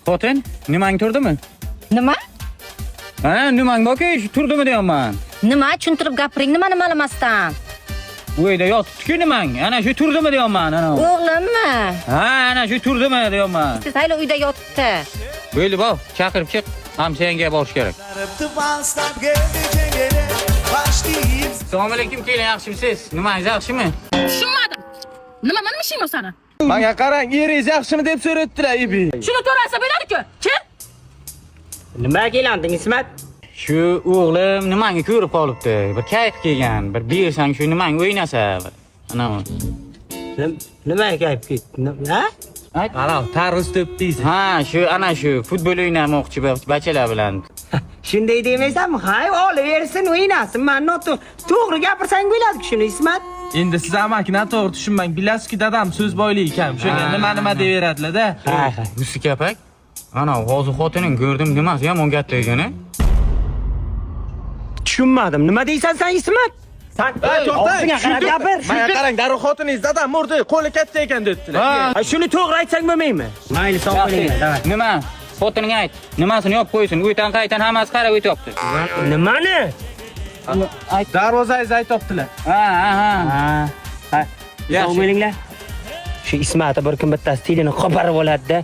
Xotin, nimang turdimi? Nima? Ha, nimang borki, turdimi deyapman. Nima tushuntirib gapiring, nimani ma'lamasdan? Bu yerda yotibdi-ku nimang. Ana shu turdimi deyapman, ana. O'g'limmi? Ha, ana shu turdimi deyapman. Siz hayli uyda yotibdi. Bo'ldi, bor, chaqirib chiq. Hamshanga borish kerak. Assalomu alaykum, keling, yaxshimisiz? Nimangiz yaxshimi? Tushunmadim. Nima meni ishing bor sani? Menga qarang, eringiz yaxshimi deb so'rayaptilar, ibi. Shuni to'rasa bo'ladi-ku. Kim? Nimaga kelanding, Ismat? Shu o'g'lim nimanga ko'rib qolibdi. Bir kayf kelgan. Bir bersang shu nimang o'ynasa. Ana. Nimaga kayf ketdi? Ha? Ayt. Ana, tarvuz to'pdingiz. Ha, shu ana shu futbol o'ynamoqchi bachalar bilan. Shunday demaysanmi? Hay, olaversin, o'ynasin. Men to'g'ri gapirsang bo'ladi shuni, Ismat. Endi siz amakini to'g'ri tushunmang. Bilasizki, dadam so'z boylik ekan. Shunga nima deyaveradilar-da. Musi kapak. Ana, hozir xotining ko'rdim, nimasi yomon gap degani? Tushunmadim. Nima deysan sen, Ismat? Sen og'zingga qarab gapir. Menga qarang, darrov xotiningiz dadam urdi, qo'li katta ekan dedilar. Ha, shuni to'g'ri aytsang bo'lmaymi? Mayli, sog' bo'ling, davay. Nima? Xotining ayt. Nimasini yopib qo'ysin. Uydan qaytan hammasi qarab o'tyapti. Nimani? Ayt. Darvozangizni aytibdilar. Ha. Ha. Sog' bo'linglar. Shu Ismatni bir kun bittasi tilini qo'parib oladi-da.